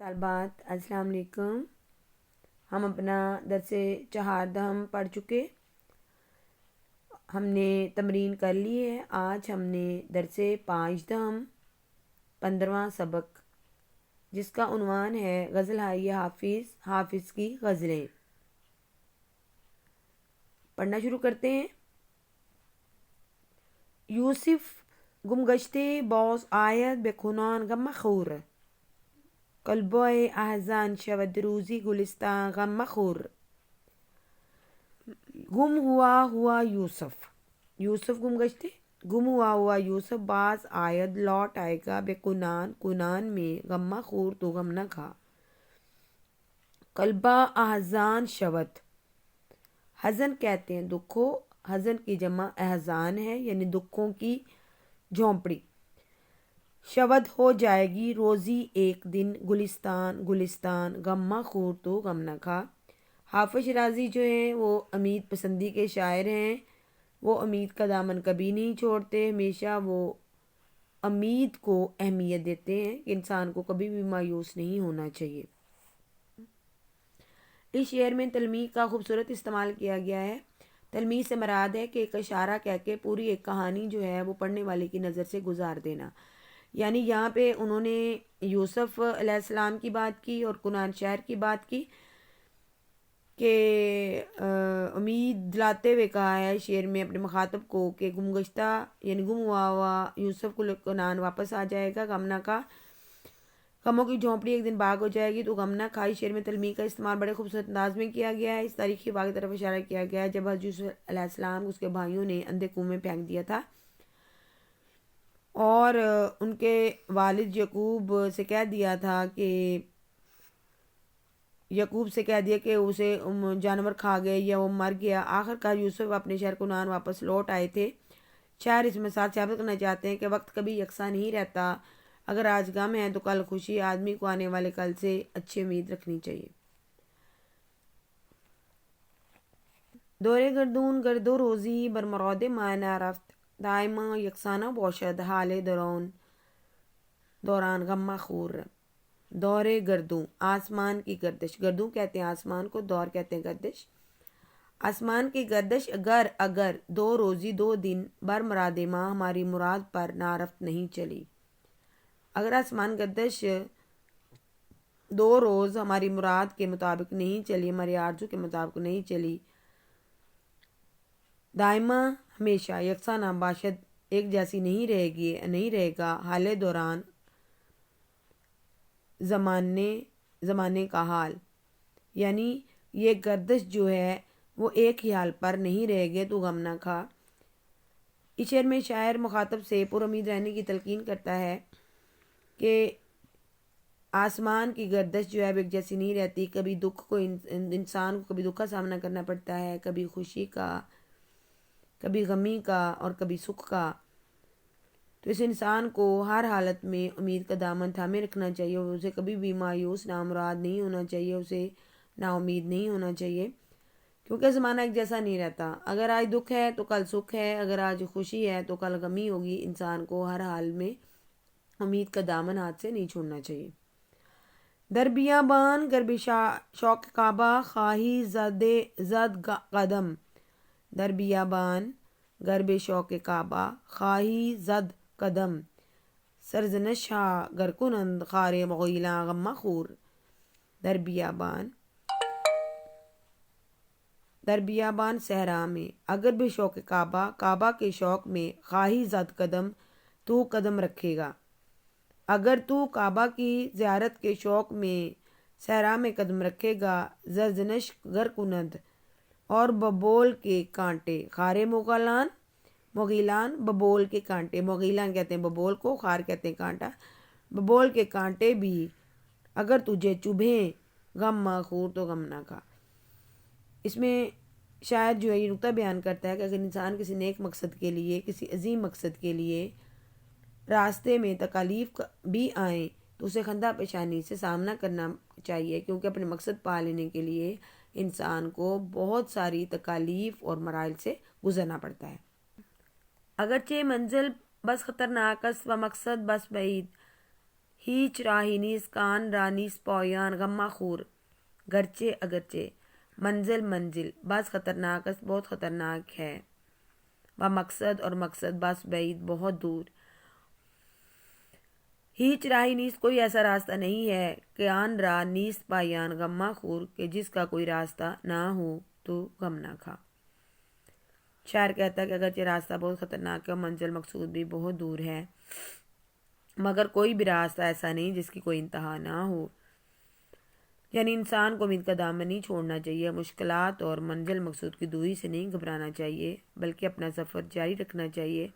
طالبات السلام علیکم۔ ہم اپنا درس چہاردہم پڑھ چکے، ہم نے تمرین کر لی ہے۔ آج ہم نے درس پانچدہم 15واں سبق، جس کا عنوان ہے غزل ہائے حافظ کی غزلیں، پڑھنا شروع کرتے ہیں۔ یوسف گمگشتے باز آید به کنان غم مخور، قلبای احزان شود روزی گلستان غم مخور۔ گم ہوا یوسف گمگشتے، گم ہوا یوسف باز آید لوٹ آئے گا، بے کنان میں غم مخور تو غم نہ کھا۔ قلبا احزان شود، حزن کہتے ہیں دکھ کو، حزن کی جمع احزان ہے یعنی دکھوں کی جھونپڑی۔ شود ہو جائے گی روزی ایک دن، گلستان غم مخور تو غم نہ کھا۔ حافظ شیرازی جو ہیں وہ امید پسندی کے شاعر ہیں۔ وہ امید کا دامن کبھی نہیں چھوڑتے، ہمیشہ وہ امید کو اہمیت دیتے ہیں کہ انسان کو کبھی بھی مایوس نہیں ہونا چاہیے۔ اس شعر میں تلمیح کا خوبصورت استعمال کیا گیا ہے۔ تلمیح سے مراد ہے کہ ایک اشارہ کہہ کے پوری ایک کہانی جو ہے وہ پڑھنے والے کی نظر سے گزار دینا۔ یعنی یہاں پہ انہوں نے یوسف علیہ السلام کی بات کی اور کنان شہر کی بات کی کہ امید دلاتے ہوئے کہا ہے شعر میں اپنے مخاطب کو کہ گمگشتہ یعنی گم ہوا یوسف کو کنان واپس آ جائے گا، غم نہ کھا، غموں کی جھونپڑی ایک دن باغ ہو جائے گی تو غم نہ کھا۔ شعر میں تلمیح کا استعمال بڑے خوبصورت انداز میں کیا گیا ہے۔ اس تاریخی واقعے کی طرف اشارہ کیا گیا ہے جب حضرت یوسف علیہ السلام کو اس کے بھائیوں نے اندھے کنویں میں پھینک دیا تھا اور ان کے والد یعقوب سے کہہ دیا کہ اسے جانور کھا گئے یا وہ مر گیا۔ آخر کار یوسف اپنے شہر کنعان واپس لوٹ آئے تھے۔ شاعر اس میں ساتھ ثابت کرنا چاہتے ہیں کہ وقت کبھی یکساں نہیں رہتا، اگر آج غم ہے تو کل خوشی، آدمی کو آنے والے کل سے اچھی امید رکھنی چاہیے۔ دور گردون گرد و روزی بر مراد معنی رفت، دائما یکسانہ باشد حال دوران غم مخور۔ دور گردوں آسمان کی گردش، گردوں کہتے ہیں آسمان کو، دور کہتے ہیں گردش۔ آسمان کی گردش اگر دو روزی دو دن بر مراد ماں ہماری مراد پر نارفت نہیں چلی، اگر آسمان گردش دو روز ہماری مراد کے مطابق نہیں چلی، ہماری آرزو کے مطابق نہیں چلی، دائمہ ہمیشہ، یکساں باشد ایک جیسی نہیں رہے گا، حال دوران زمانے کا حال، یعنی یہ گردش جو ہے وہ ایک ہی حال پر نہیں رہے گے تو غم نہ کھا۔ اس شعر میں شاعر مخاطب سے پر امید رہنے کی تلقین کرتا ہے کہ آسمان کی گردش جو ہے وہ ایک جیسی نہیں رہتی، کبھی انسان کو کبھی دکھ کا سامنا کرنا پڑتا ہے، کبھی خوشی کا، کبھی غمی کا اور کبھی سکھ کا۔ تو اس انسان کو ہر حالت میں امید کا دامن تھامے رکھنا چاہیے اور اسے کبھی بھی مایوس نامراد نہیں ہونا چاہیے، اسے نا امید نہیں ہونا چاہیے، کیونکہ زمانہ ایک جیسا نہیں رہتا۔ اگر آج دکھ ہے تو کل سکھ ہے، اگر آج خوشی ہے تو کل غمی ہوگی۔ انسان کو ہر حال میں امید کا دامن ہاتھ سے نہیں چھوڑنا چاہیے۔ در بیابان گر به شوق کعبہ خواہی زد قدم، در بیابان گر به شوق کعبہ خواہی زد قدم، سرزنش ہا گر کنند خار مغیلاں غم مخور۔ در بیابان صحرا میں، اگر بے شوق کعبہ کے شوق میں، خواہی زد قدم تو قدم رکھے گا، اگر تو کعبہ کی زیارت کے شوق میں صحرا میں قدم رکھے گا، زرزنش گر کنند اور ببول کے کانٹے، خار مغیلان ببول کے کانٹے، مغیلان کہتے ہیں ببول کو، خار کہتے ہیں کانٹا، ببول کے کانٹے بھی اگر تجھے چبھیں غم مخور تو غم نہ کھا۔ اس میں شاعر جو ہے یہ نقطہ بیان کرتا ہے کہ اگر انسان کسی نیک مقصد کے لیے، کسی عظیم مقصد کے لیے راستے میں تکالیف بھی آئیں تو اسے خندہ پیشانی سے سامنا کرنا چاہیے، کیونکہ اپنے مقصد پا لینے کے لیے انسان کو بہت ساری تکالیف اور مراحل سے گزرنا پڑتا ہے۔ اگرچہ منزل بس خطرناک است و مقصد بس بعید، هیچ راہی نیست کان را نیست پایان غم خور گرچہ اگرچہ منزل منزل بس خطرناک است بہت خطرناک ہے و مقصد اور مقصد بس بعید بہت دور ہیچ راہی نیست کوئی ایسا راستہ نہیں ہے کہ آن را نیست پایان غم خور کہ جس کا کوئی راستہ نہ ہو تو غم نہ کھا۔ شاعر کہتا ہے کہ اگرچہ راستہ بہت خطرناک ہے اور منزل مقصود بھی بہت دور ہے مگر کوئی بھی راستہ ایسا نہیں جس کی کوئی انتہا نہ ہو، یعنی انسان کو امید کا دامن نہیں چھوڑنا چاہیے، مشکلات اور منزل مقصود کی دوری سے نہیں گھبرانا چاہیے بلکہ اپنا سفر جاری رکھنا چاہیے،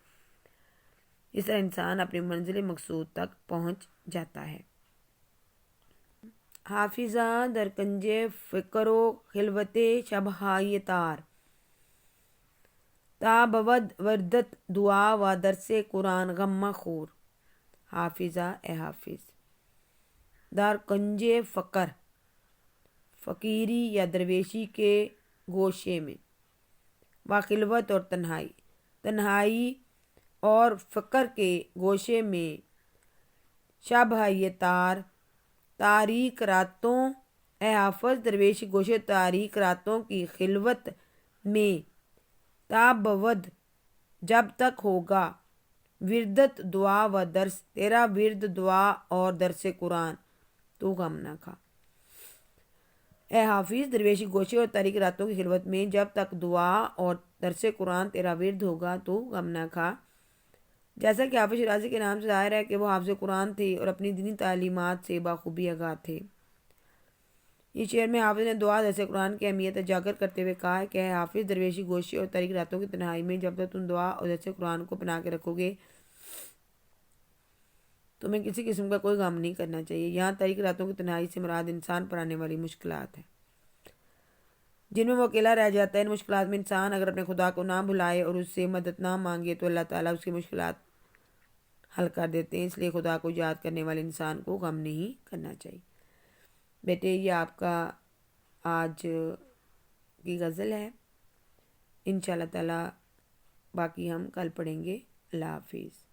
اس طرح انسان اپنی منزل مقصود تک پہنچ جاتا ہے۔ حافظہ در کنج فکر و خلوت شبهای تار تا بود وردت دعا و درس قرآن غم خور۔ حافظہ اے حافظ، در کنج فقر فقیری یا درویشی کے گوشے میں، و خلوت اور تنہائی اور فقر کے گوشے میں، شبہ تار تاریک راتوں، اے حافظ درویشی گوشے تاریک راتوں کی خلوت میں، تا بود جب تک ہوگا، وردت دعا و درس تیرا ورد دعا اور درس قرآن، تو غم نہ کھا۔ اے حافظ درویشی گوشے اور تاریک راتوں کی خلوت میں جب تک دعا اور درس قرآن تیرا ورد ہوگا تو غم نہ کھا۔ جیسا کہ حافظ شیرازی کے نام سے ظاہر ہے کہ وہ حافظ قرآن تھے اور اپنی دینی تعلیمات سے بخوبی آگاہ تھے۔ اس شعر میں حافظ نے دعا درس قرآن کی اہمیت اجاگر کرتے ہوئے کہا ہے کہ اے حافظ درویشی گوشے اور تاریک راتوں کی تنہائی میں جب تک تم دعا اور درس قرآن کو اپنا کے رکھو گے تمہیں کسی قسم کا کوئی غم نہیں کرنا چاہیے۔ یہاں تاریک راتوں کی تنہائی سے مراد انسان پر آنے والی مشکلات ہیں جن میں وہ اکیلا رہ جاتا ہے۔ ان مشکلات میں انسان اگر اپنے خدا کو نہ بھلائے اور اس سے مدد نہ مانگے تو اللہ تعالیٰ اس کی مشکلات حل کر دیتے ہیں، اس لیے خدا کو یاد کرنے والے انسان کو غم نہیں کرنا چاہیے۔ بیٹے یہ آپ کا آج کی غزل ہے، انشاءاللہ تعالیٰ باقی ہم کل پڑھیں گے۔ اللہ حافظ۔